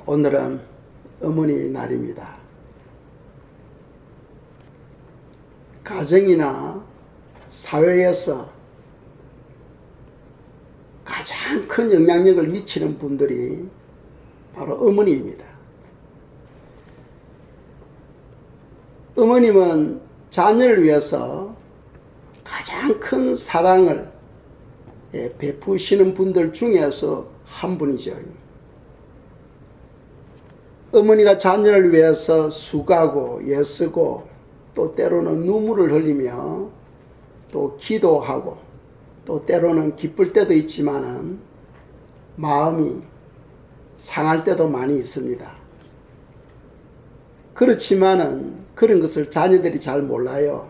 오늘은 어머니 날입니다. 가정이나 사회에서 가장 큰 영향력을 미치는 분들이 바로 어머니입니다. 어머님은 자녀를 위해서 가장 큰 사랑을 베푸시는 분들 중에서 한 분이죠. 어머니가 자녀를 위해서 수고하고 애쓰고 또 때로는 눈물을 흘리며 또 기도하고 또 때로는 기쁠 때도 있지만은 마음이 상할 때도 많이 있습니다. 그렇지만은 그런 것을 자녀들이 잘 몰라요.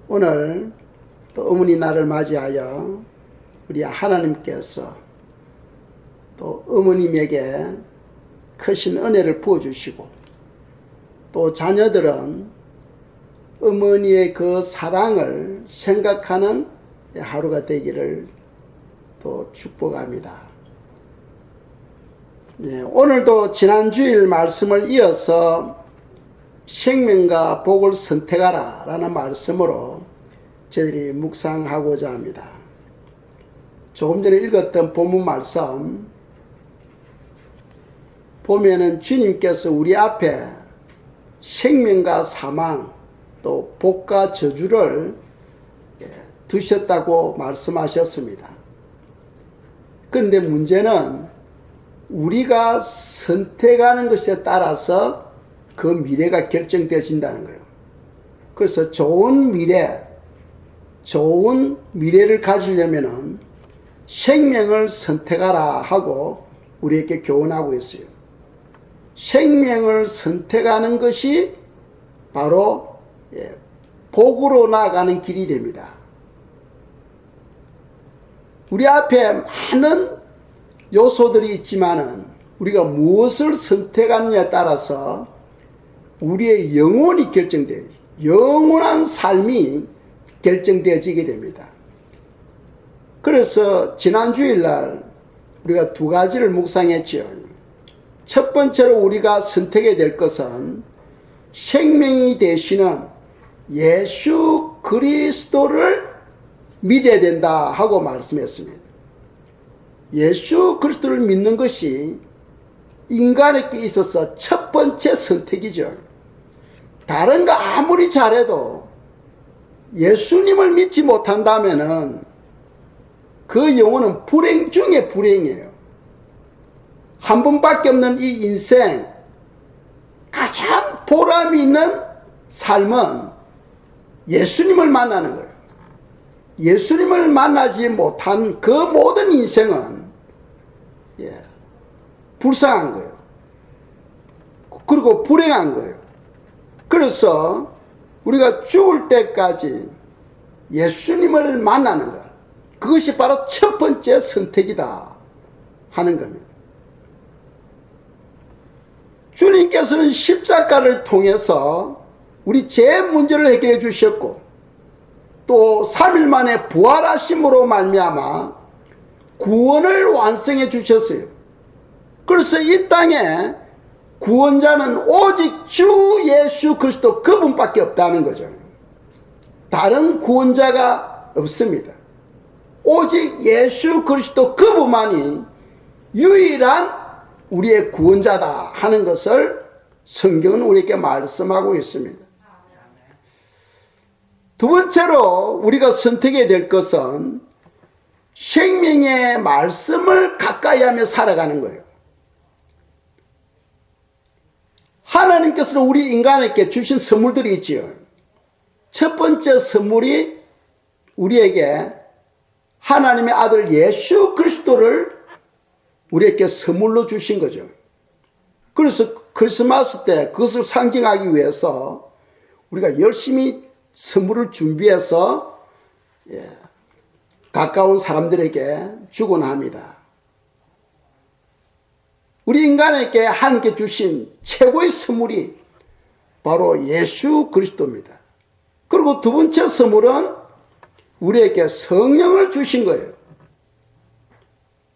오늘 또 어머니 날을 맞이하여 우리 하나님께서 또 어머님에게 크신 은혜를 부어주시고 또 자녀들은 어머니의 그 사랑을 생각하는 하루가 되기를 또 축복합니다. 오늘도 지난 주일 말씀을 이어서 생명과 복을 선택하라 라는 말씀으로 저희들이 묵상하고자 합니다. 조금 전에 읽었던 본문 말씀 보면은 주님께서 우리 앞에 생명과 사망 또 복과 저주를 두셨다고 말씀하셨습니다. 그런데 문제는 우리가 선택하는 것에 따라서 그 미래가 결정되어진다는 거예요. 그래서 좋은 미래를 가지려면은 생명을 선택하라 하고 우리에게 교훈하고 있어요. 생명을 선택하는 것이 바로 복으로 나아가는 길이 됩니다. 우리 앞에 많은 요소들이 있지만은 우리가 무엇을 선택하느냐에 따라서 우리의 영혼이 결정돼요. 영원한 삶이 결정되어지게 됩니다. 그래서 지난 주일날 우리가 두 가지를 묵상했죠. 첫 번째로 우리가 선택해야 될 것은 생명이 되시는 예수 그리스도를 믿어야 된다 하고 말씀했습니다. 예수 그리스도를 믿는 것이 인간에게 있어서 첫 번째 선택이죠. 다른 거 아무리 잘해도 예수님을 믿지 못한다면은 그 영혼은 불행 중에 불행이에요. 한 번밖에 없는 이 인생 가장 보람이 있는 삶은 예수님을 만나는 거예요. 예수님을 만나지 못한 그 모든 인생은 불쌍한 거예요. 그리고 불행한 거예요. 그래서 우리가 죽을 때까지 예수님을 만나는 것, 그것이 바로 첫 번째 선택이다 하는 겁니다. 주님께서는 십자가를 통해서 우리 죄 문제를 해결해 주셨고 또 3일 만에 부활하심으로 말미암아 구원을 완성해 주셨어요. 그래서 이 땅에 구원자는 오직 주 예수 그리스도 그분밖에 없다는 거죠. 다른 구원자가 없습니다. 오직 예수 그리스도 그분만이 유일한 우리의 구원자다 하는 것을 성경은 우리에게 말씀하고 있습니다. 두 번째로 우리가 선택해야 될 것은 생명의 말씀을 가까이 하며 살아가는 거예요. 하나님께서는 우리 인간에게 주신 선물들이 있지요. 첫 번째 선물이 우리에게 하나님의 아들 예수 그리스도를 우리에게 선물로 주신 거죠. 그래서 크리스마스 때 그것을 상징하기 위해서 우리가 열심히 선물을 준비해서 가까운 사람들에게 주곤 합니다. 우리 인간에게 하나님께 주신 최고의 선물이 바로 예수 그리스도입니다. 그리고 두 번째 선물은 우리에게 성령을 주신 거예요.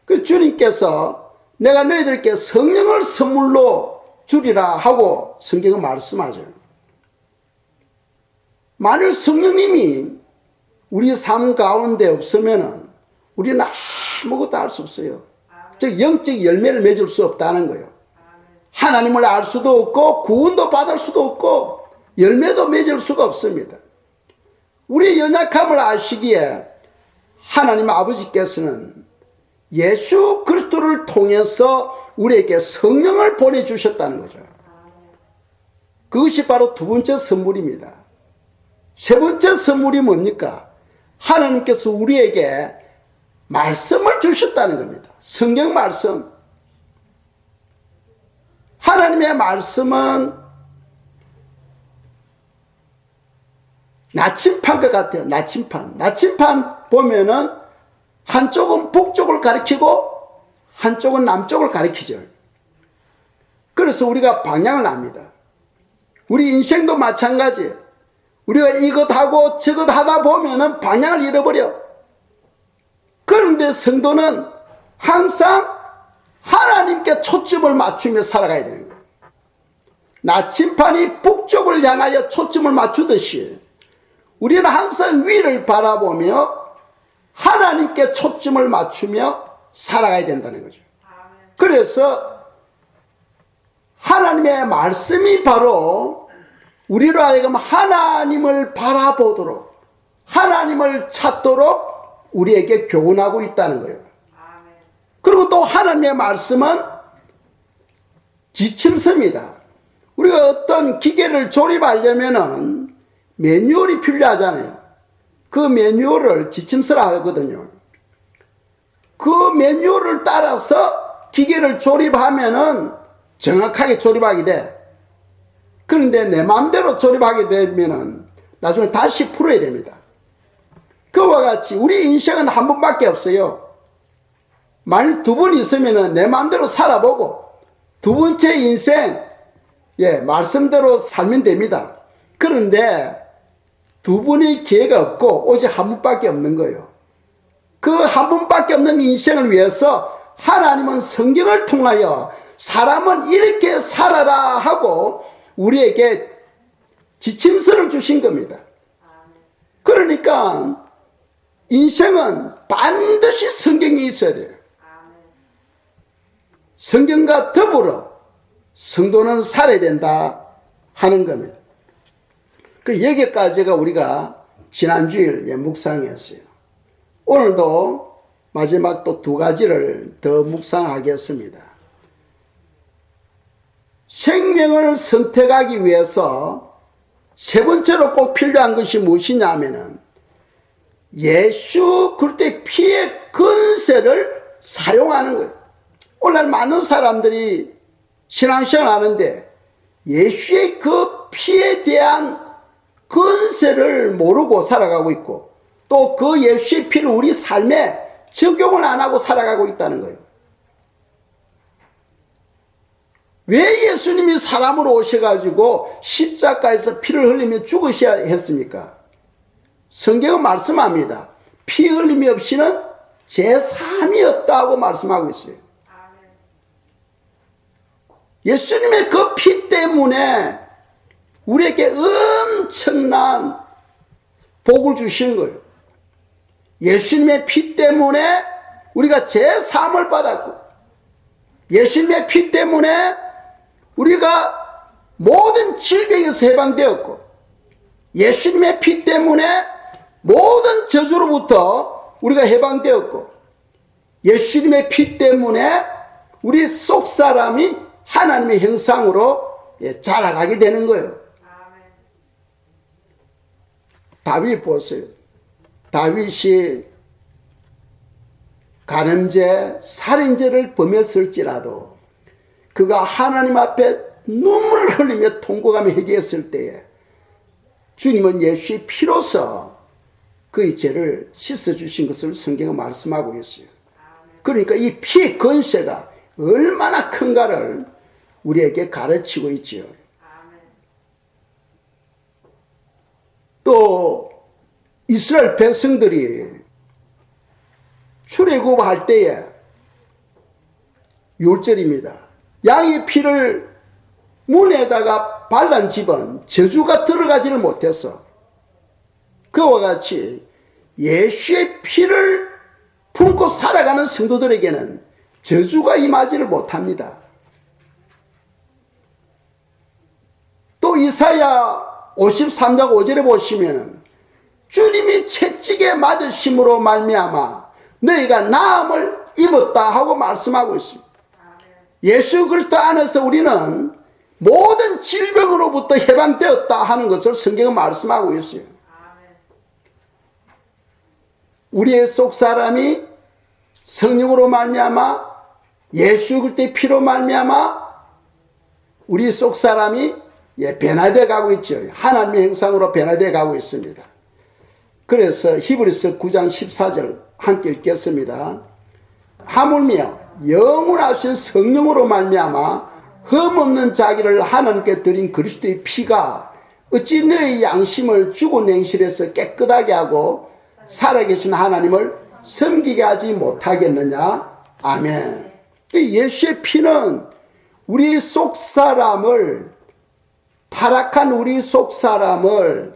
그 주님께서 내가 너희들께 성령을 선물로 주리라 하고 성경은 말씀하죠. 만일 성령님이 우리 삶 가운데 없으면 우리는 아무것도 할 수 없어요. 즉 영적 열매를 맺을 수 없다는 거예요. 하나님을 알 수도 없고 구원도 받을 수도 없고 열매도 맺을 수가 없습니다. 우리의 연약함을 아시기에 하나님 아버지께서는 예수 그리스도를 통해서 우리에게 성령을 보내주셨다는 거죠. 그것이 바로 두 번째 선물입니다. 세 번째 선물이 뭡니까? 하나님께서 우리에게 말씀을 주셨다는 겁니다. 성경 말씀. 하나님의 말씀은 나침판과 같아요. 나침판 보면은 한쪽은 북쪽을 가리키고 한쪽은 남쪽을 가리키죠. 그래서 우리가 방향을 압니다. 우리 인생도 마찬가지예요. 우리가 이것하고 저것 하다 보면은 방향을 잃어버려. 그런데 성도는 항상 하나님께 초점을 맞추며 살아가야 되는 거예요. 나침판이 북쪽을 향하여 초점을 맞추듯이 우리는 항상 위를 바라보며 하나님께 초점을 맞추며 살아가야 된다는 거죠. 그래서 하나님의 말씀이 바로 우리로 하여금 하나님을 바라보도록 하나님을 찾도록 우리에게 교훈하고 있다는 거예요. 그리고 또 하나님의 말씀은 지침서입니다. 우리가 어떤 기계를 조립하려면은 매뉴얼이 필요하잖아요. 그 매뉴얼을 지침서라 하거든요. 그 매뉴얼을 따라서 기계를 조립하면은 정확하게 조립하게 돼. 그런데 내 마음대로 조립하게 되면은 나중에 다시 풀어야 됩니다. 그와 같이 우리 인생은 한 번밖에 없어요. 만일 두 번 있으면은 내 마음대로 살아보고 두 번째 인생 말씀대로 살면 됩니다. 그런데 두 번의 기회가 없고 오직 한 번밖에 없는 거예요. 그 한 번밖에 없는 인생을 위해서 하나님은 성경을 통하여 사람은 이렇게 살아라 하고 우리에게 지침서를 주신 겁니다. 그러니까 인생은 반드시 성경이 있어야 돼요. 성경과 더불어 성도는 살아야 된다 하는 겁니다. 그 여기까지가 우리가 지난주일 묵상했어요. 오늘도 마지막 또 두 가지를 더 묵상하겠습니다. 생명을 선택하기 위해서 세 번째로 꼭 필요한 것이 무엇이냐 하면은 예수 그리스도의 피의 권세를 사용하는 거예요. 오늘 많은 사람들이 신앙생활 하는데 예수의 그 피에 대한 권세를 모르고 살아가고 있고 또 그 예수의 피를 우리 삶에 적용을 안 하고 살아가고 있다는 거예요. 왜 예수님이 사람으로 오셔가지고 십자가에서 피를 흘리며 죽으셔야 했습니까? 성경은 말씀합니다. 피 흘림이 없이는 제3이 없다고 말씀하고 있어요. 예수님의 그 피 때문에 우리에게 엄청난 복을 주신 거예요. 예수님의 피 때문에 우리가 제3을 받았고 예수님의 피 때문에 우리가 모든 질병에서 해방되었고 예수님의 피 때문에 모든 저주로부터 우리가 해방되었고 예수님의 피 때문에 우리 속 사람이 하나님의 형상으로 자라가게 되는 거예요. 다윗 보세요. 다윗이 간음죄, 살인죄를 범했을지라도 그가 하나님 앞에 눈물을 흘리며 통곡하며 회개했을 때에 주님은 예수의 피로서 그의 죄를 씻어주신 것을 성경은 말씀하고 있어요. 그러니까 이 피의 권세가 얼마나 큰가를 우리에게 가르치고 있지요. 또 이스라엘 백성들이 출애굽할 때에 6절입니다. 양의 피를 문에다가 발란 집은 저주가 들어가지를 못했어. 그와 같이 예수의 피를 품고 살아가는 성도들에게는 저주가 임하지를 못합니다. 또 이사야 53장 5절에 보시면은 주님이 채찍에 맞으심으로 말미암아 너희가 나음을 입었다 하고 말씀하고 있습니다. 예수 그리스도 안에서 우리는 모든 질병으로부터 해방되었다 하는 것을 성경은 말씀하고 있어요. 우리의 속사람이 성령으로 말미암아 예수 그리스도의 피로 말미암아 우리 속사람이 변화되어 가고 있죠. 하나님의 형상으로 변화되어 가고 있습니다. 그래서 히브리서 9장 14절 함께 읽겠습니다. 하물며 영원하신 성령으로 말미암아 흠없는 자기를 하나님께 드린 그리스도의 피가 어찌 너희 양심을 죽은 냉실에서 깨끗하게 하고 살아계신 하나님을 섬기게 하지 못하겠느냐. 아멘. 예수의 피는 우리 속사람을, 타락한 우리 속사람을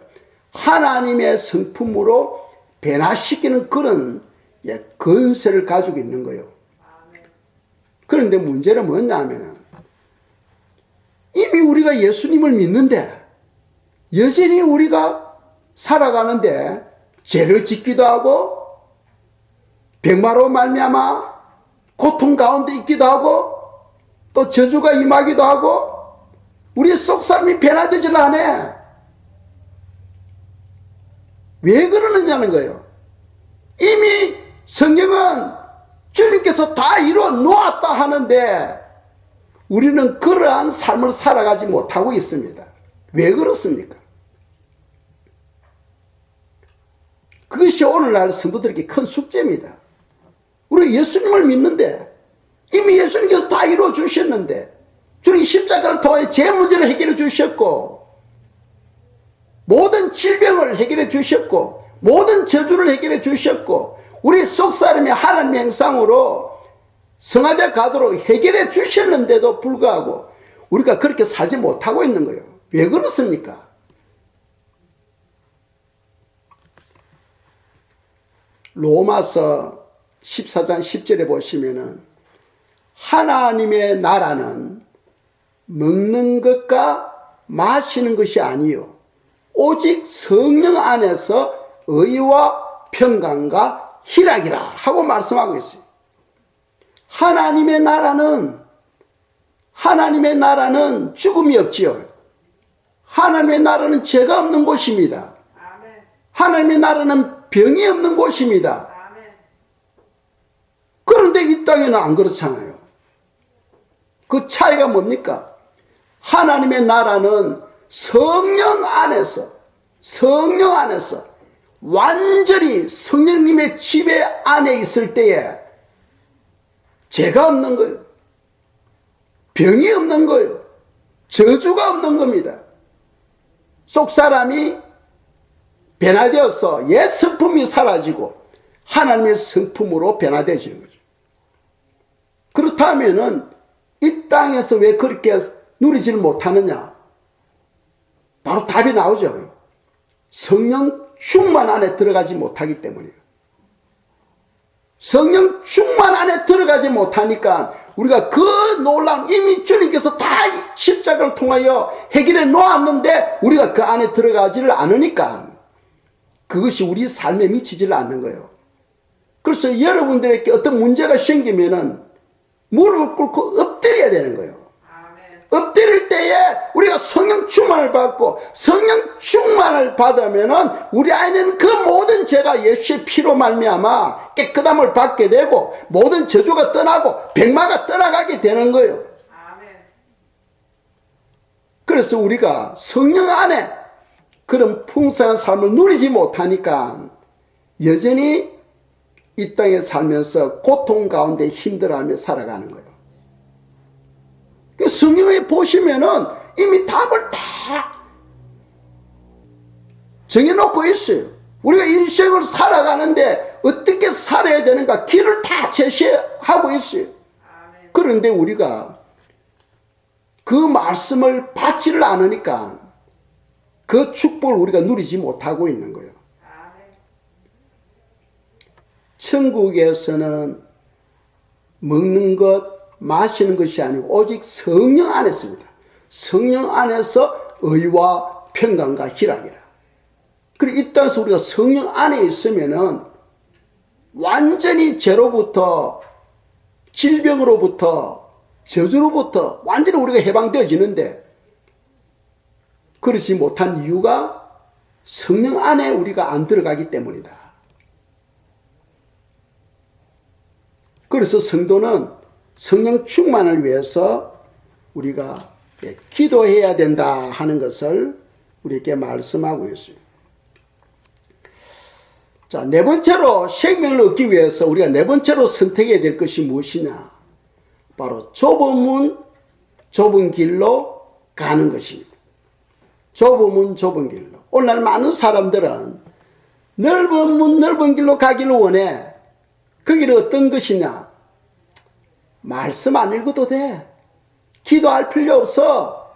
하나님의 성품으로 변화시키는 그런 권세를 가지고 있는 거예요. 그런데 문제는 뭐냐면 이미 우리가 예수님을 믿는데 여전히 우리가 살아가는데 죄를 짓기도 하고 병마로 말미암아 고통 가운데 있기도 하고 또 저주가 임하기도 하고 우리 속사람이 변화되질 않아. 왜 그러느냐는 거예요. 이미 성경은 주님께서 다 이루어 놓았다 하는데 우리는 그러한 삶을 살아가지 못하고 있습니다. 왜 그렇습니까? 그것이 오늘날 성도들에게 큰 숙제입니다. 우리 예수님을 믿는데 이미 예수님께서 다 이루어 주셨는데 주님 십자가를 통해 제 문제를 해결해 주셨고 모든 질병을 해결해 주셨고 모든 저주를 해결해 주셨고 우리 속사람이 하나님의 형상으로 성화되어 가도록 해결해 주셨는데도 불구하고 우리가 그렇게 살지 못하고 있는 거예요. 왜 그렇습니까? 로마서 14장 10절에 보시면은 하나님의 나라는 먹는 것과 마시는 것이 아니요 오직 성령 안에서 의와 평강과 희락이라 하고 말씀하고 있어요. 하나님의 나라는 죽음이 없지요. 하나님의 나라는 죄가 없는 곳입니다. 하나님의 나라는 병이 없는 곳입니다. 그런데 이 땅에는 안 그렇잖아요. 그 차이가 뭡니까? 하나님의 나라는 성령 안에서 완전히 성령님의 지배 안에 있을 때에 죄가 없는 거예요. 병이 없는 거예요. 저주가 없는 겁니다. 속사람이 변화되어서 옛 성품이 사라지고 하나님의 성품으로 변화되어지는 거죠. 그렇다면은 이 땅에서 왜 그렇게 누리지를 못하느냐? 바로 답이 나오죠. 성령 충만 안에 들어가지 못하기 때문이에요. 성령 충만 안에 들어가지 못하니까 우리가 그 놀라운 이미 주님께서 다 십자가를 통하여 해결해 놓았는데 우리가 그 안에 들어가지를 않으니까 그것이 우리 삶에 미치지를 않는 거예요. 그래서 여러분들에게 어떤 문제가 생기면은 무릎을 꿇고 엎드려야 되는 거예요. 엎드릴 때에 우리가 성령 충만을 받고 성령 충만을 받으면은 우리 안에는 그 모든 죄가 예수의 피로 말미암아 깨끗함을 받게 되고 모든 저주가 떠나고 백마가 떠나가게 되는 거예요. 그래서 우리가 성령 안에 그런 풍성한 삶을 누리지 못하니까 여전히 이 땅에 살면서 고통 가운데 힘들어하며 살아가는 거예요. 성경에 보시면은 이미 답을 다 정해놓고 있어요. 우리가 인생을 살아가는데 어떻게 살아야 되는가 길을 다 제시하고 있어요. 그런데 우리가 그 말씀을 받지를 않으니까 그 축복을 우리가 누리지 못하고 있는 거예요. 천국에서는 먹는 것, 마시는 것이 아니고 오직 성령 안에 있습니다. 성령 안에서 의와 평강과 희락이라. 그리고 이 땅에서 우리가 성령 안에 있으면은 완전히 죄로부터, 질병으로부터, 저주로부터 완전히 우리가 해방되어지는데, 그렇지 못한 이유가 성령 안에 우리가 안 들어가기 때문이다. 그래서 성도는 성령 충만을 위해서 우리가 기도해야 된다 하는 것을 우리에게 말씀하고 있어요. 자, 네 번째로 생명을 얻기 위해서 우리가 네 번째로 선택해야 될 것이 무엇이냐? 바로 좁은 문, 좁은 길로 가는 것입니다. 좁은 문, 좁은 길로. 오늘날 많은 사람들은 넓은 문, 넓은 길로 가기를 원해. 그 길은 어떤 것이냐? 말씀 안 읽어도 돼. 기도할 필요 없어.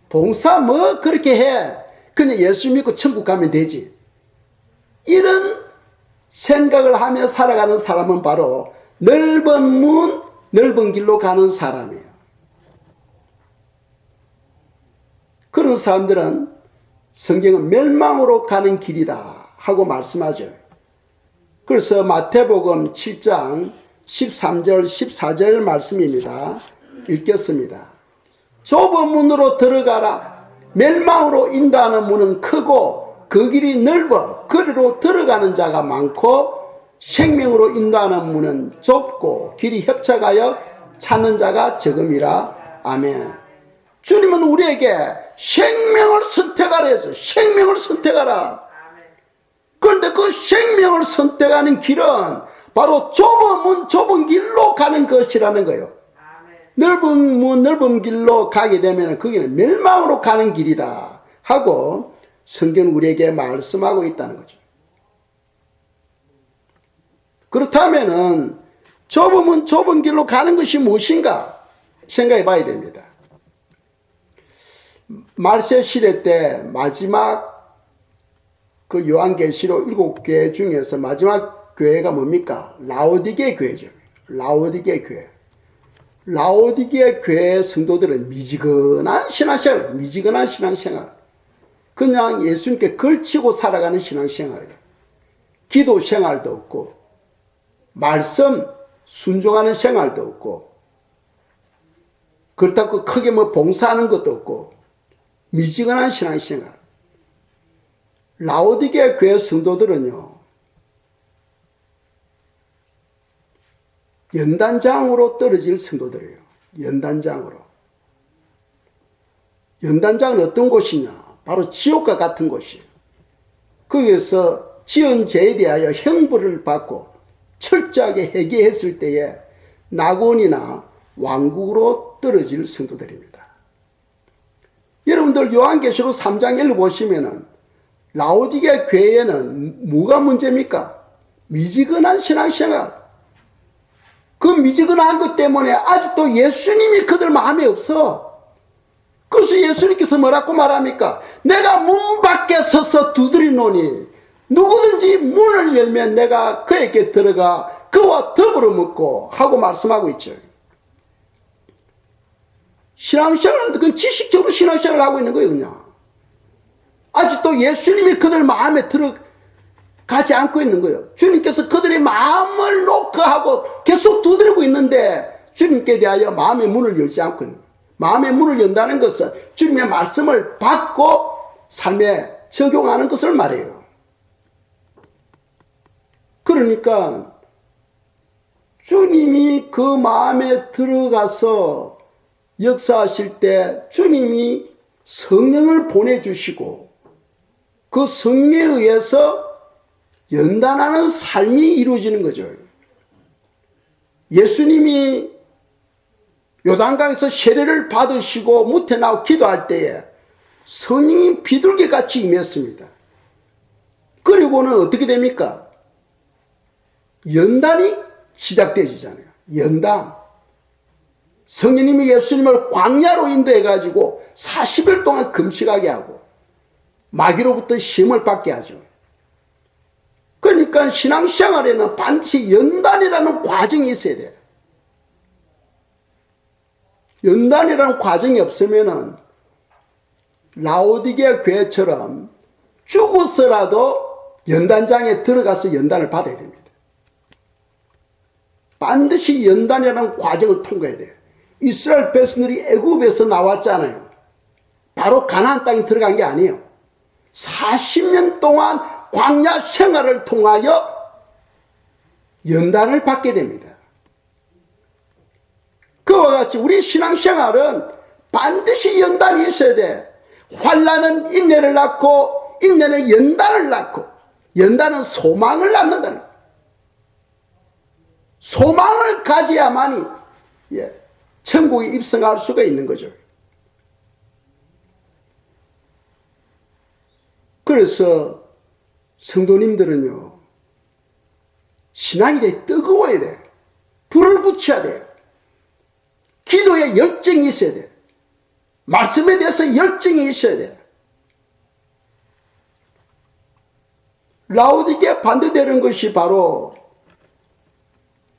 봉사 뭐 그렇게 해. 그냥 예수 믿고 천국 가면 되지. 이런 생각을 하며 살아가는 사람은 바로 넓은 문, 넓은 길로 가는 사람이에요. 그런 사람들은 성경은 멸망으로 가는 길이다 하고 말씀하죠. 그래서 마태복음 7장 13절 14절 말씀입니다. 읽겠습니다. 좁은 문으로 들어가라. 멸망으로 인도하는 문은 크고 그 길이 넓어 그리로 들어가는 자가 많고 생명으로 인도하는 문은 좁고 길이 협착하여 찾는 자가 적음이라. 아멘. 주님은 우리에게 생명을 선택하라 해서 생명을 선택하라. 그런데 그 생명을 선택하는 길은 바로 좁은 문, 좁은 길로 가는 것이라는 거예요. 넓은 문, 넓은 길로 가게 되면 거기는 멸망으로 가는 길이다 하고 성경은 우리에게 말씀하고 있다는 거죠. 그렇다면은 좁은 문, 좁은 길로 가는 것이 무엇인가 생각해 봐야 됩니다. 말세 시대 때 마지막 그 요한계시록 7교회 중에서 마지막 교회가 뭡니까? 라오디게 교회죠. 라오디게 교회. 라오디게 교회 성도들은 미지근한 신앙생활, 미지근한 신앙생활. 그냥 예수님께 걸치고 살아가는 신앙생활이에요. 기도 생활도 없고, 말씀 순종하는 생활도 없고, 그렇다고 크게 뭐 봉사하는 것도 없고, 미지근한 신앙생활. 라오디게 교회 성도들은요, 연단장으로 떨어질 성도들이에요. 연단장으로. 연단장은 어떤 곳이냐? 바로 지옥과 같은 곳이에요. 거기에서 지은 죄에 대하여 형벌을 받고 철저하게 회개했을 때에 낙원이나 왕국으로 떨어질 성도들입니다. 여러분들 요한계시록 3장 읽어보시면은 라오디게 교회에는 뭐가 문제입니까? 미지근한 신앙생활. 그 미지근한 것 때문에 아직도 예수님이 그들 마음에 없어. 그래서 예수님께서 뭐라고 말합니까? 내가 문 밖에 서서 두드리노니 누구든지 문을 열면 내가 그에게 들어가 그와 더불어 먹고 하고 말씀하고 있죠. 신앙생활은 그건 지식적으로 신앙생활을 하고 있는 거예요. 그냥 아직도 예수님이 그들 마음에 들어가지 않고 있는 거예요. 주님께서 그들의 마음을 녹화하고 계속 두드리고 있는데 주님께 대하여 마음의 문을 열지 않고 있는 거예요. 마음의 문을 연다는 것은 주님의 말씀을 받고 삶에 적용하는 것을 말해요. 그러니까 주님이 그 마음에 들어가서 역사하실 때 주님이 성령을 보내주시고 그 성령에 의해서 연단하는 삶이 이루어지는 거죠. 예수님이 요단강에서 세례를 받으시고 무태 나오고 기도할 때에 성령이 비둘기같이 임했습니다. 그리고는 어떻게 됩니까? 연단이 시작되잖아요. 연단. 성령님이 예수님을 광야로 인도해가지고 40일 동안 금식하게 하고 마귀로부터 시험을 받게 하죠. 그러니까 신앙생활에는 반드시 연단이라는 과정이 있어야 돼요. 연단이라는 과정이 없으면은 라오디게아 교회처럼 죽어서라도 연단장에 들어가서 연단을 받아야 됩니다. 반드시 연단이라는 과정을 통과해야 돼요. 이스라엘 백성들이 애굽에서 나왔잖아요. 바로 가나안 땅에 들어간 게 아니에요. 40년 동안 광야 생활을 통하여 연단을 받게 됩니다. 그와 같이 우리 신앙생활은 반드시 연단이 있어야 돼. 환난은 인내를 낳고 인내는 연단을 낳고 연단은 소망을 낳는다는 거예요. 소망을 가져야만이 천국에 입성할 수가 있는 거죠. 그래서 성도님들은요, 신앙이 되게 뜨거워야 돼. 불을 붙여야 돼요. 기도에 열정이 있어야 돼요. 말씀에 대해서 열정이 있어야 돼요. 라오디게아 반대되는 것이 바로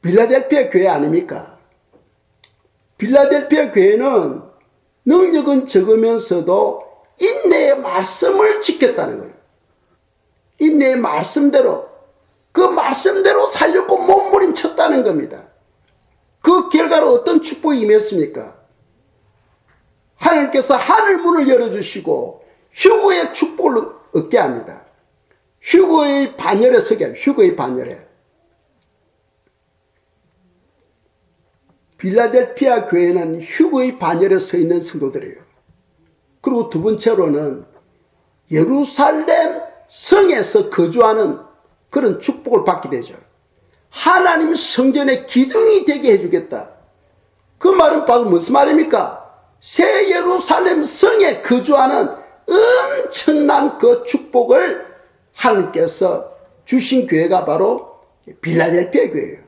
빌라델피아 교회 아닙니까? 빌라델피아 교회는 능력은 적으면서도 인내의 말씀을 지켰다는 거예요. 인내의 말씀대로, 그 말씀대로 살려고 몸부림쳤다는 겁니다. 그 결과로 어떤 축복이 임했습니까? 하나님께서 하늘 문을 열어주시고 휴거의 축복을 얻게 합니다. 휴거의 반열에 서게 합니다. 휴거의 반열에. 빌라델피아 교회는 휴거의 반열에 서 있는 성도들이에요. 그리고 두 번째로는 예루살렘 성에서 거주하는 그런 축복을 받게 되죠. 하나님 성전의 기둥이 되게 해주겠다. 그 말은 바로 무슨 말입니까? 새 예루살렘 성에 거주하는 엄청난 그 축복을 하나님께서 주신 교회가 바로 빌라델피아 교회예요.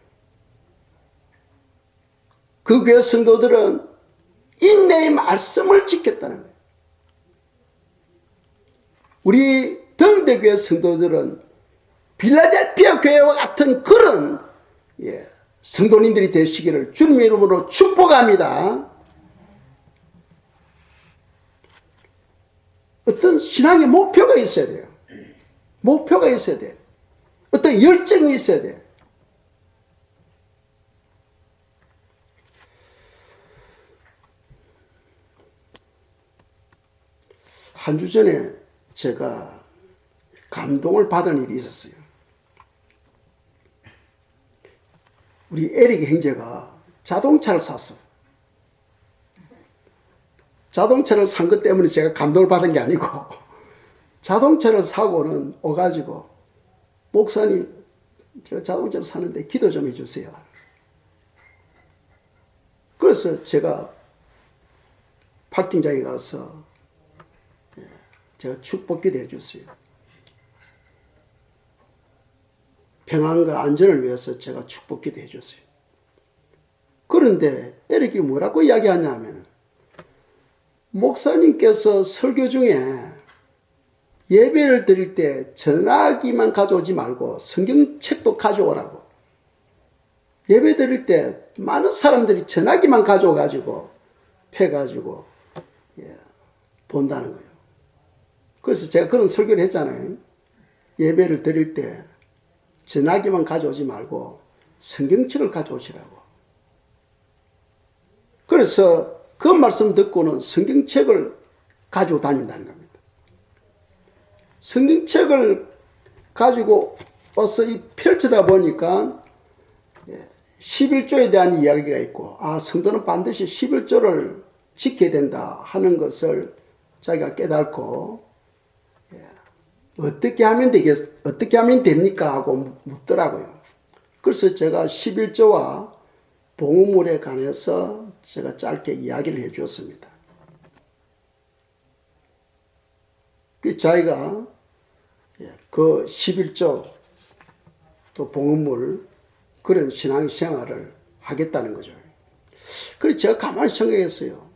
그 교회 성도들은 인내의 말씀을 지켰다는 거예요. 우리 등대교회 성도들은 빌라델피아 교회와 같은 그런 성도님들이 되시기를 주님의 이름으로 축복합니다. 어떤 신앙의 목표가 있어야 돼요. 목표가 있어야 돼요. 어떤 열정이 있어야 돼요. 한 주 전에 제가 감동을 받은 일이 있었어요. 우리 에릭 형제가 자동차를 샀어. 자동차를 산 것 때문에 제가 감동을 받은 게 아니고 자동차를 사고는 오가지고 목사님 제가 자동차를 사는데 기도 좀 해주세요. 그래서 제가 파킹장에 가서 제가 축복기도 해줬어요. 평안과 안전을 위해서 제가 축복기도 해줬어요. 그런데 에릭이 뭐라고 이야기하냐면 목사님께서 설교 중에 예배를 드릴 때 전화기만 가져오지 말고 성경책도 가져오라고. 예배 드릴 때 많은 사람들이 전화기만 가져와가지고 펴가지고 본다는 거예요. 그래서 제가 그런 설교를 했잖아요. 예배를 드릴 때 전화기만 가져오지 말고 성경책을 가져오시라고. 그래서 그 말씀 듣고는 성경책을 가지고 다닌다는 겁니다. 성경책을 가지고 와서 펼치다 보니까 11조에 대한 이야기가 있고, 성도는 반드시 11조를 지켜야 된다 하는 것을 자기가 깨닫고, 어떻게 하면 됩니까? 하고 묻더라고요. 그래서 제가 11조와 봉헌물에 관해서 제가 짧게 이야기를 해 주었습니다. 자기가 그 11조 또 봉헌물 그런 신앙생활을 하겠다는 거죠. 그래서 제가 가만히 생각했어요.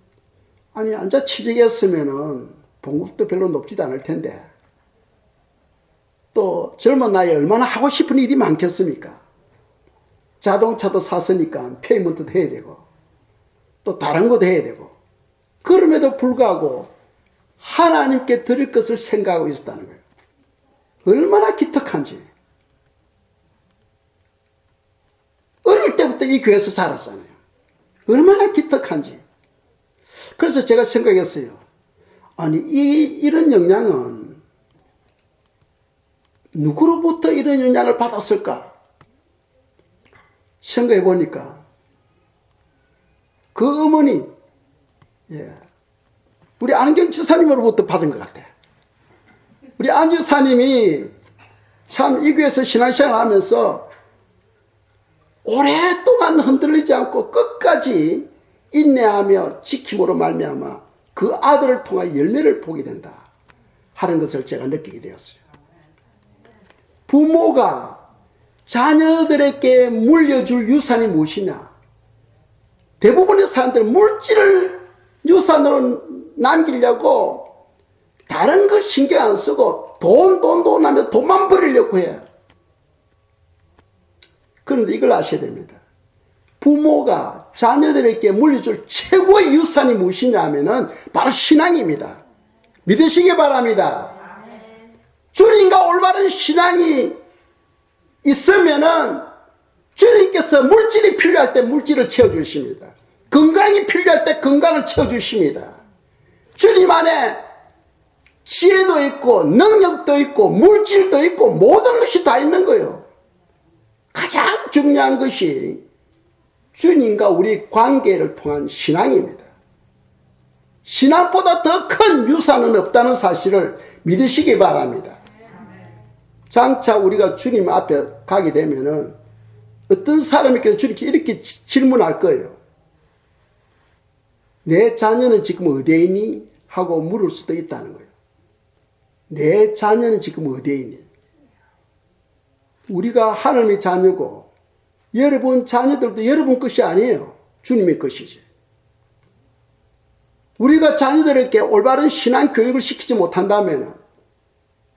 아니, 앉아 취직했으면은 봉급도 별로 높지도 않을 텐데, 또 젊은 나이에 얼마나 하고 싶은 일이 많겠습니까? 자동차도 샀으니까 페이먼트도 해야 되고, 또 다른 것도 해야 되고, 그럼에도 불구하고 하나님께 드릴 것을 생각하고 있었다는 거예요. 얼마나 기특한지. 어릴 때부터 이 교회에서 살았잖아요. 얼마나 기특한지. 그래서 제가 생각했어요. 아니, 이런 영향은 누구로부터 이런 영향을 받았을까? 생각해 보니까 그 어머니, 우리 안경 지사님으로부터 받은 것 같아요. 우리 안 지사님이 참 이 교회에서 신앙생활 하면서 오랫동안 흔들리지 않고 끝까지 인내하며 지킴으로 말미암아 그 아들을 통하여 열매를 보게 된다 하는 것을 제가 느끼게 되었어요. 부모가 자녀들에게 물려줄 유산이 무엇이냐? 대부분의 사람들은 물질을 유산으로 남기려고 다른 거 신경 안 쓰고 돈 하면 돈만 버리려고 해요. 그런데 이걸 아셔야 됩니다. 부모가 자녀들에게 물려줄 최고의 유산이 무엇이냐 하면은 바로 신앙입니다. 믿으시기 바랍니다. 주님과 올바른 신앙이 있으면은 주님께서 물질이 필요할 때 물질을 채워주십니다. 건강이 필요할 때 건강을 채워주십니다. 주님 안에 지혜도 있고 능력도 있고 물질도 있고 모든 것이 다 있는 거예요. 가장 중요한 것이 주님과 우리 관계를 통한 신앙입니다. 신앙보다 더 큰 유산은 없다는 사실을 믿으시기 바랍니다. 장차 우리가 주님 앞에 가게 되면은 어떤 사람에게 주님께 이렇게 질문할 거예요. 내 자녀는 지금 어디에 있니? 하고 물을 수도 있다는 거예요. 내 자녀는 지금 어디에 있니? 우리가 하나님의 자녀고 여러분 자녀들도 여러분 것이 아니에요. 주님의 것이지. 우리가 자녀들에게 올바른 신앙 교육을 시키지 못한다면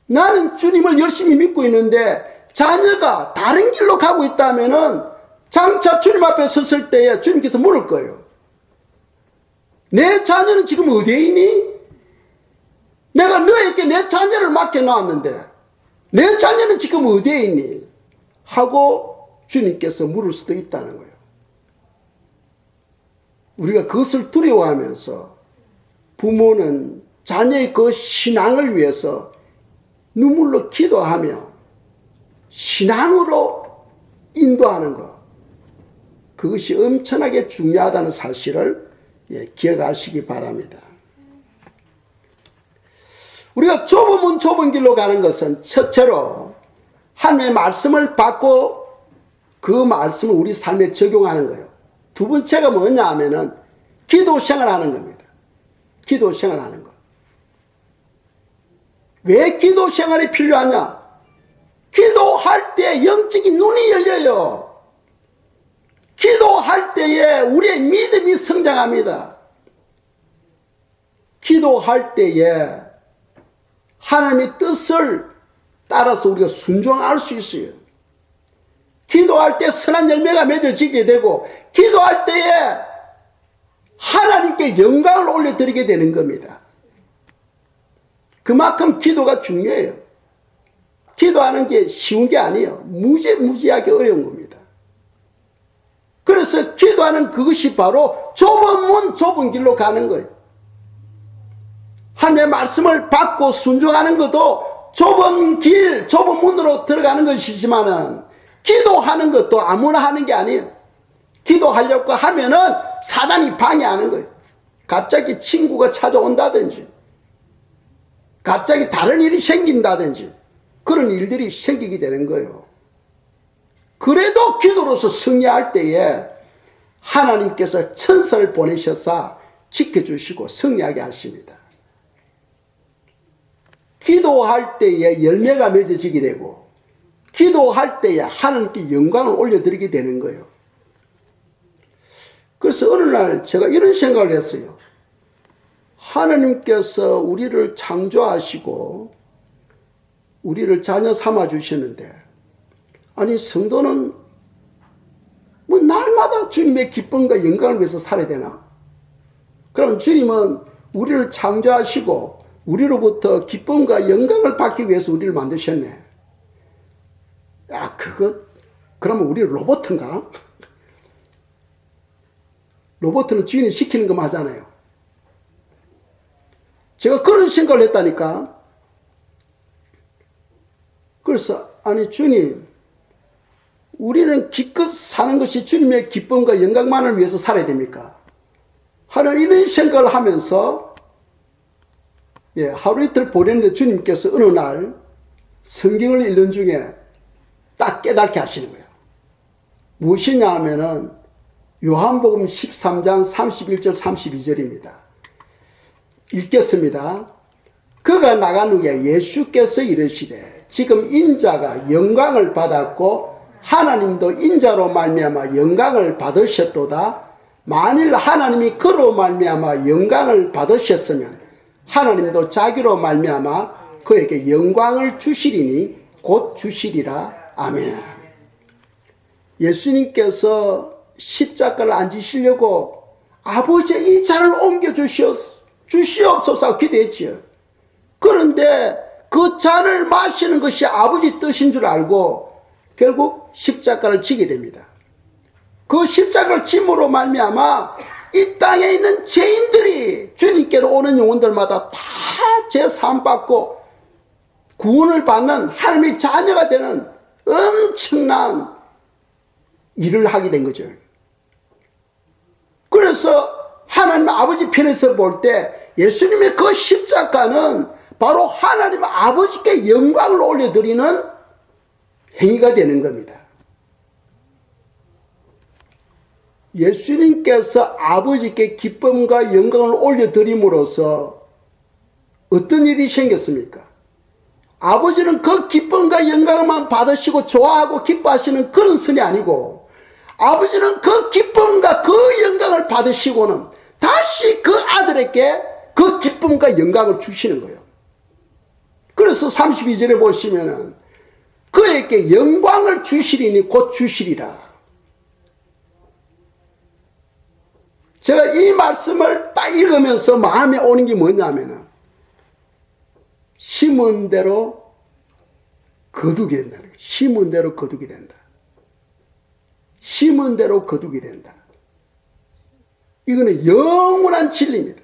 나는 주님을 열심히 믿고 있는데 자녀가 다른 길로 가고 있다면 장차 주님 앞에 섰을 때에 주님께서 물을 거예요. 내 자녀는 지금 어디에 있니? 내가 너에게 내 자녀를 맡겨놨는데 내 자녀는 지금 어디에 있니? 하고 주님께서 물을 수도 있다는 거예요. 우리가 그것을 두려워하면서 부모는 자녀의 그 신앙을 위해서 눈물로 기도하며 신앙으로 인도하는 것, 그것이 엄청나게 중요하다는 사실을 기억하시기 바랍니다. 우리가 좁은 문 좁은 길로 가는 것은 첫째로 하나님의 말씀을 받고 그 말씀을 우리 삶에 적용하는 거예요. 두 번째가 뭐냐 하면은 기도 생활하는 겁니다. 기도 생활하는 것. 왜 기도 생활이 필요하냐? 기도할 때 영적인 눈이 열려요. 기도할 때에 우리의 믿음이 성장합니다. 기도할 때에 하나님의 뜻을 따라서 우리가 순종할 수 있어요. 기도할 때 선한 열매가 맺어지게 되고 기도할 때에 하나님께 영광을 올려드리게 되는 겁니다. 그만큼 기도가 중요해요. 기도하는 게 쉬운 게 아니에요. 무지하게 어려운 겁니다. 그래서 기도하는 그것이 바로 좁은 문 좁은 길로 가는 거예요. 하나님의 말씀을 받고 순종하는 것도 좁은 길 좁은 문으로 들어가는 것이지만은 기도하는 것도 아무나 하는 게 아니에요. 기도하려고 하면은 사단이 방해하는 거예요. 갑자기 친구가 찾아온다든지 갑자기 다른 일이 생긴다든지 그런 일들이 생기게 되는 거예요. 그래도 기도로서 승리할 때에 하나님께서 천사를 보내셔서 지켜주시고 승리하게 하십니다. 기도할 때에 열매가 맺어지게 되고 기도할 때에 하나님께 영광을 올려드리게 되는 거예요. 그래서 어느 날 제가 이런 생각을 했어요. 하나님께서 우리를 창조하시고 우리를 자녀 삼아 주시는데, 아니 성도는 뭐 날마다 주님의 기쁨과 영광을 위해서 살아야 되나? 그럼 주님은 우리를 창조하시고 우리로부터 기쁨과 영광을 받기 위해서 우리를 만드셨네. 야, 그러면 우리 로봇인가? 로봇은 주인이 시키는 것만 하잖아요. 제가 그런 생각을 했다니까. 그래서 아니 주님, 우리는 기껏 사는 것이 주님의 기쁨과 영광만을 위해서 살아야 됩니까? 하는 이런 생각을 하면서 하루 이틀 보냈는데 주님께서 어느 날 성경을 읽는 중에 딱 깨닫게 하시는 거예요. 무엇이냐 하면은 요한복음 13장 31절 32절입니다. 읽겠습니다. 그가 나간 후에 예수께서 이르시되 지금 인자가 영광을 받았고 하나님도 인자로 말미암아 영광을 받으셨도다. 만일 하나님이 그로 말미암아 영광을 받으셨으면 하나님도 자기로 말미암아 그에게 영광을 주시리니 곧 주시리라. 아멘. 예수님께서 십자가를 안 지시려고 아버지의 이 잔을 옮겨 주시옵소서 기도했지요. 그런데 그 잔을 마시는 것이 아버지 뜻인 줄 알고 결국 십자가를 지게 됩니다. 그 십자가를 짐으로 말미암아 이 땅에 있는 죄인들이 주님께로 오는 영혼들마다 다 제사함 받고 구원을 받는 하나님의 자녀가 되는 엄청난 일을 하게 된 거죠. 그래서 하나님 아버지 편에서 볼 때 예수님의 그 십자가는 바로 하나님 아버지께 영광을 올려드리는 행위가 되는 겁니다. 예수님께서 아버지께 기쁨과 영광을 올려드림으로써 어떤 일이 생겼습니까? 아버지는 그 기쁨과 영광만 받으시고 좋아하고 기뻐하시는 그런 선이 아니고, 아버지는 그 기쁨과 그 영광을 받으시고는 다시 그 아들에게 그 기쁨과 영광을 주시는 거예요. 그래서 32절에 보시면은 그에게 영광을 주시리니 곧 주시리라. 제가 이 말씀을 딱 읽으면서 마음에 오는 게 뭐냐면은 심은 대로 거두게 된다. 심은 대로 거두게 된다. 심은 대로 거두게 된다. 이거는 영원한 진리입니다.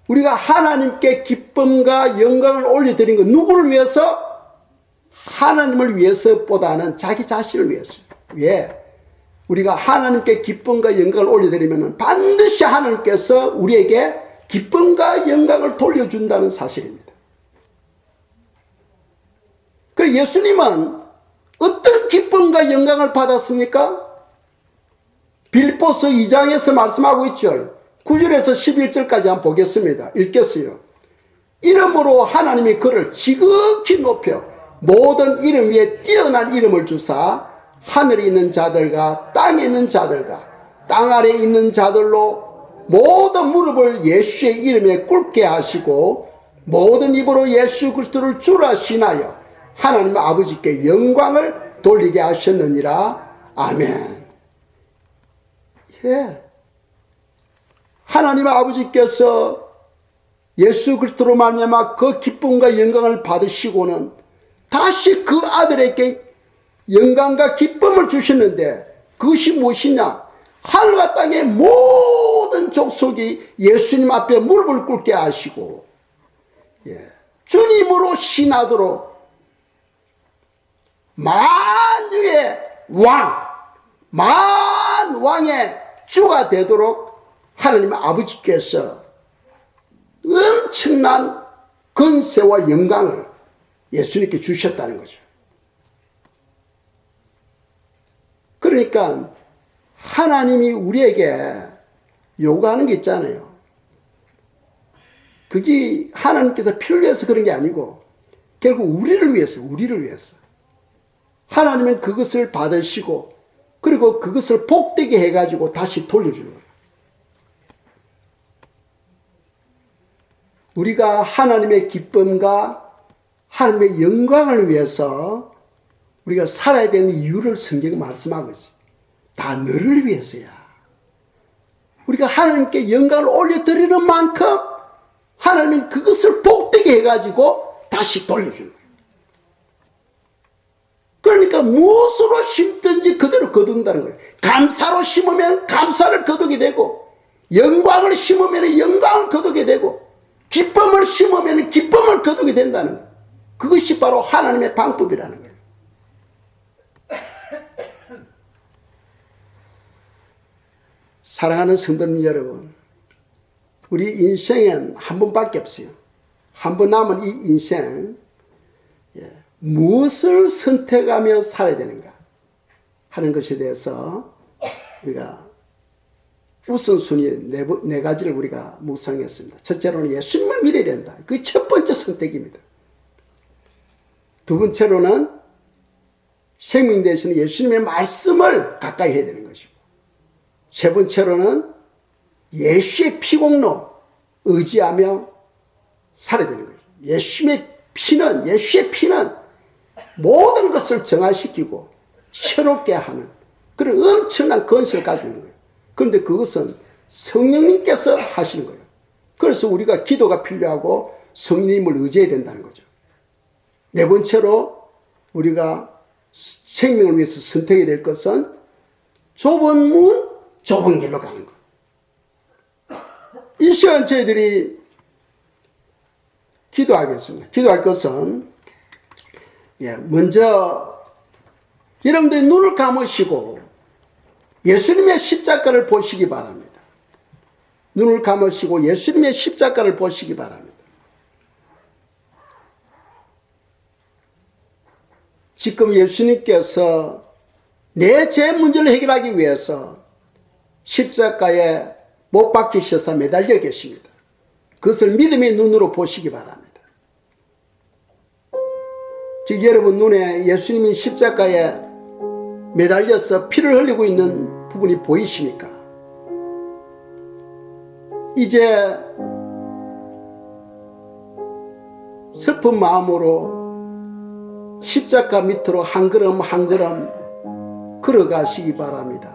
우리가 하나님께 기쁨과 영광을 올려드린 건 누구를 위해서? 하나님을 위해서보다는 자기 자신을 위해서. 왜? 우리가 하나님께 기쁨과 영광을 올려드리면 반드시 하나님께서 우리에게 기쁨과 영광을 돌려준다는 사실입니다. 그래서 예수님은 어떤 기쁨과 영광을 받았습니까? 빌립보서 2장에서 말씀하고 있죠. 9절에서 11절까지 한번 보겠습니다. 읽겠어요. 이름으로 하나님이 그를 지극히 높여 모든 이름 위에 뛰어난 이름을 주사 하늘에 있는 자들과 땅에 있는 자들과 땅 아래에 있는 자들로 모든 무릎을 예수의 이름에 꿇게 하시고 모든 입으로 예수 그리스도를 주라 신하여 하나님 아버지께 영광을 돌리게 하셨느니라. 아멘. 예. 하나님 아버지께서 예수 그리스도로 말미암아 그 기쁨과 영광을 받으시고는 다시 그 아들에게 영광과 기쁨을 주셨는데 그것이 무엇이냐? 하늘과 땅의 모든 족속이 예수님 앞에 무릎을 꿇게 하시고 주님으로 신하도록 만유의 왕, 만왕의 주가 되도록 하나님 아버지께서 엄청난 권세와 영광을 예수님께 주셨다는 거죠. 그러니까 하나님이 우리에게 요구하는 게 있잖아요. 그게 하나님께서 필요를 위해서 그런 게 아니고 결국 우리를 위해서. 하나님은 그것을 받으시고 그리고 그것을 복되게 해가지고 다시 돌려주는 거예요. 우리가 하나님의 기쁨과 하나님의 영광을 위해서 우리가 살아야 되는 이유를 성경이 말씀하고 있어요. 다 너를 위해서야. 우리가 하나님께 영광을 올려드리는 만큼 하나님은 그것을 복되게 해가지고 다시 돌려주는 거예요. 그러니까 무엇으로 심든지 그대로 거둔다는 거예요. 감사로 심으면 감사를 거두게 되고, 영광을 심으면 영광을 거두게 되고, 기쁨을 심으면 기쁨을 거두게 된다는 거예요. 그것이 바로 하나님의 방법이라는 거예요. 사랑하는 성도님 여러분, 우리 인생은 한 번밖에 없어요. 한 번 남은 이 인생, 무엇을 선택하며 살아야 되는가 하는 것에 대해서 우리가 우선순위 네 가지를 우리가 묵상했습니다. 첫째로는 예수님을 믿어야 된다. 그게 첫 번째 선택입니다. 두 번째로는 생명 되시는 예수님의 말씀을 가까이 해야 되는 것이고, 세 번째로는 예수의 피공로 의지하며 살아야 되는 거예요. 예수의 피는 모든 것을 정화시키고 새롭게 하는 그런 엄청난 건설을 가지고 있는 거예요. 그런데 그것은 성령님께서 하시는 거예요. 그래서 우리가 기도가 필요하고 성령님을 의지해야 된다는 거죠. 네 번째로 우리가 생명을 위해서 선택해야 될 것은 좁은 문, 좁은 길로 가는 것. 이 시간 저희들이 기도하겠습니다. 기도할 것은 먼저 여러분들이 눈을 감으시고 예수님의 십자가를 보시기 바랍니다. 눈을 감으시고 예수님의 십자가를 보시기 바랍니다. 지금 예수님께서 내 죄 문제를 해결하기 위해서 십자가에 못 박히셔서 매달려 계십니다. 그것을 믿음의 눈으로 보시기 바랍니다. 즉 여러분 눈에 예수님이 십자가에 매달려서 피를 흘리고 있는 부분이 보이십니까? 이제 슬픈 마음으로 십자가 밑으로 한 걸음 한 걸음 걸어가시기 바랍니다.